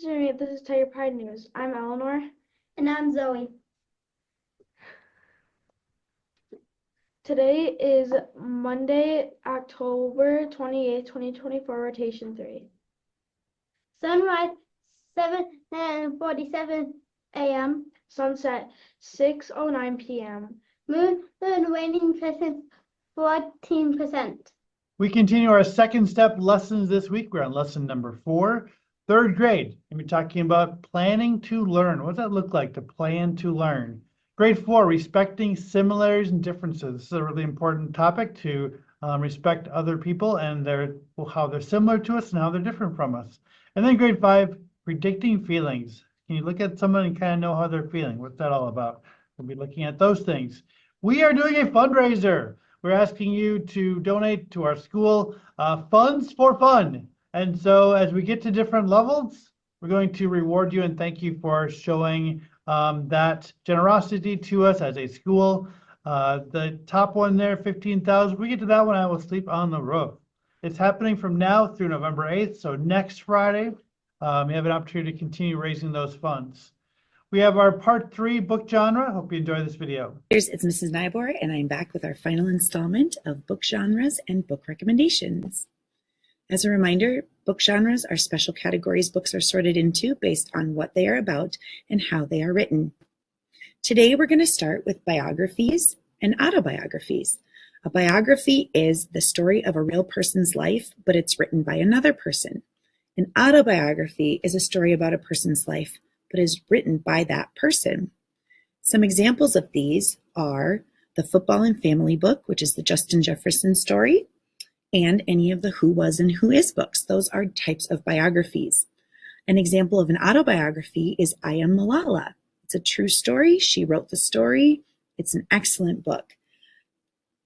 afternoon. This is Tiger Pride News. I'm Eleanor. And I'm Zoe. Today is Monday, October 28th, 2024, rotation 3. Sunrise 7:47 a.m. Sunset 6:09 p.m. Moon waning presence 14%. We continue our second step lessons this week. We're on lesson number 4, third grade. And we're talking about planning to learn. What does that look like to plan to learn? Grade 4, respecting similarities and differences. This is a really important topic to respect other people and how they're similar to us and how they're different from us. And then grade 5, predicting feelings. Can you look at someone and kind of know how they're feeling? What's that all about? We'll be looking at those things. We are doing a fundraiser. We're asking you to donate to our school funds for fun. And so as we get to different levels, we're going to reward you and thank you for showing that generosity to us as a school. The top one there, 15,000. We get to that one, I will sleep on the roof. It's happening from now through November 8th. So next Friday, you have an opportunity to continue raising those funds. We have our part 3 book genre. Hope you enjoy this video. It's Mrs. Nybor, and I'm back with our final installment of book genres and book recommendations. As a reminder, book genres are special categories books are sorted into based on what they are about and how they are written. Today, we're going to start with biographies and autobiographies. A biography is the story of a real person's life, but it's written by another person. An autobiography is a story about a person's life, but is written by that person. Some examples of these are the Football and Family book, which is the Justin Jefferson story, and any of the Who Was and Who Is books. Those are types of biographies. An example of an autobiography is I Am Malala. It's a true story. She wrote the story. It's an excellent book.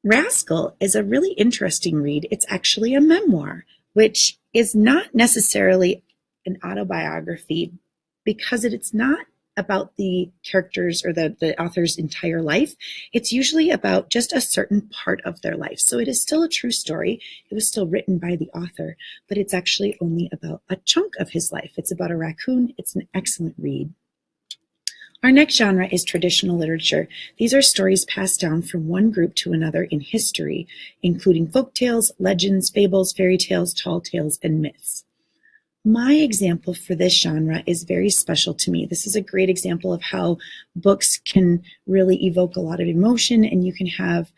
Rascal is a really interesting read. It's actually a memoir, which is not necessarily an autobiography because it's not about the characters or the author's entire life. It's usually about just a certain part of their life. So it is still a true story. It was still written by the author, but it's actually only about a chunk of his life. It's about a raccoon. It's an excellent read. Our next genre is traditional literature. These are stories passed down from one group to another in history, including folk tales, legends, fables, fairy tales, tall tales, and myths. My example for this genre is very special to me. This is a great example of how books can really evoke a lot of emotion and you can have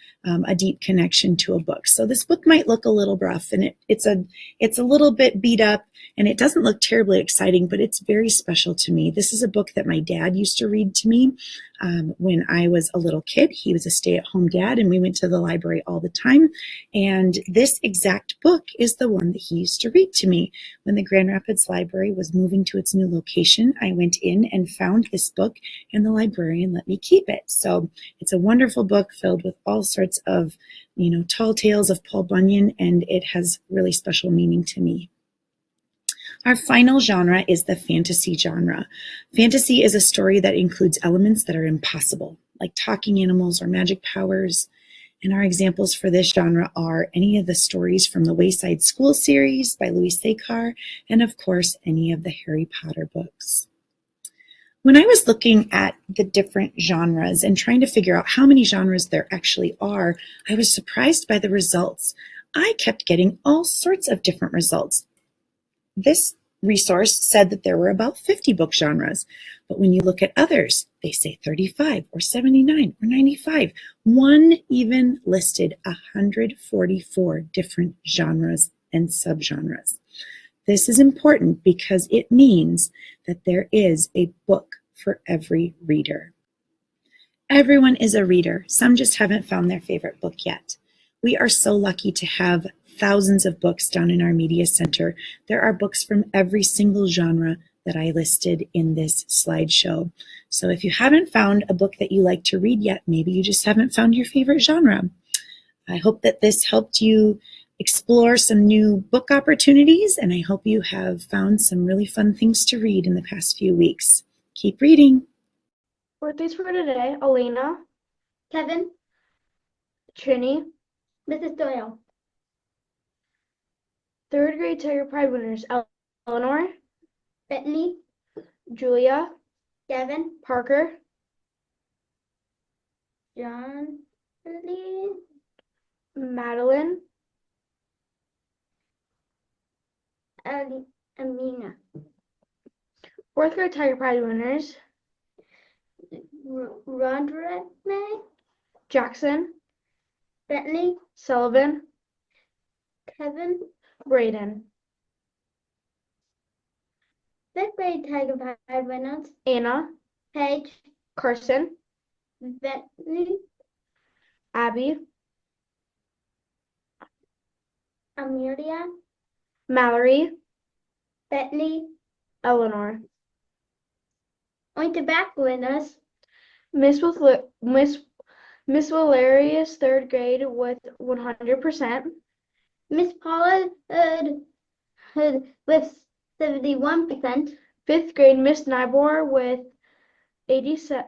a deep connection to a book. So this book might look a little rough and it's a little bit beat up and it doesn't look terribly exciting, but it's very special to me. This is a book that my dad used to read to me when I was a little kid. He was a stay-at-home dad and we went to the library all the time. And this exact book is the one that he used to read to me. When the Grand Rapids Library was moving to its new location, I went in and found this book and the librarian let me keep it. So it's a wonderful book filled with all sorts of, tall tales of Paul Bunyan, and it has really special meaning to me. Our final genre is the fantasy genre. Fantasy is a story that includes elements that are impossible, like talking animals or magic powers. And our examples for this genre are any of the stories from the Wayside School series by Louis Sekar, and of course, any of the Harry Potter books. When I was looking at the different genres and trying to figure out how many genres there actually are, I was surprised by the results. I kept getting all sorts of different results. This resource said that there were about 50 book genres, but when you look at others, they say 35 or 79 or 95. One even listed 144 different genres and subgenres. This is important because it means that there is a book for every reader. Everyone is a reader. Some just haven't found their favorite book yet. We are so lucky to have thousands of books down in our media center. There are books from every single genre that I listed in this slideshow. So if you haven't found a book that you like to read yet, maybe you just haven't found your favorite genre. I hope that this helped you explore some new book opportunities, and I hope you have found some really fun things to read in the past few weeks. Keep reading. Birthdays for today: Elena, Kevin, Trini, Mrs. Doyle, third grade Tiger Pride winners: Eleanor, Bethany, Julia, Devin, Parker, John, Lee, Madeline, Amina, fourth grade Tiger Prize winners, Roderick, Jackson, Bentley, Sullivan, Kevin, Braden, fifth grade Tiger Prize winners, Anna, Paige, Carson, Bentley, Abby, Amelia, Mallory, Bentley, Eleanor. on to back winners, Miss Valerius, third grade with 100%. Miss Paula with 71%, Fifth grade Miss Nybor with 86%.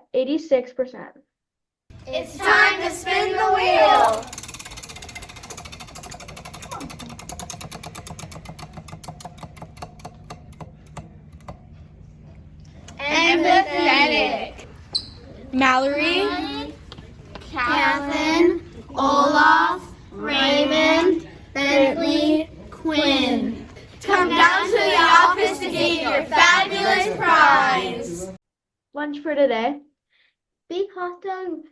It's time to spin the wheel. Empathetic. Mallory, Catherine, Olaf, Raymond, Bentley, Quinn. Come down to the office to get your fabulous prize. lunch for today, beef hot dog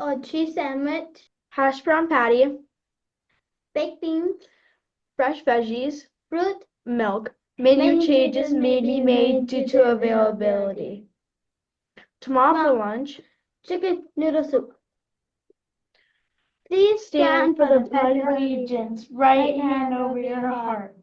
or cheese sandwich, hash brown patty, baked beans, fresh veggies, fruit, milk. Menu changes may be made due to availability. Tomorrow for lunch, chicken noodle soup. Please stand for the Pledge of Allegiance, right hand over your heart.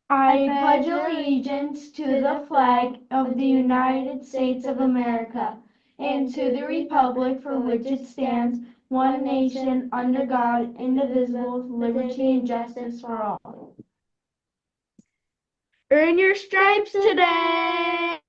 I pledge allegiance to the flag of the United States of America and to the republic for which it stands, one nation, under God, indivisible, with liberty and justice for all. Earn your stripes today!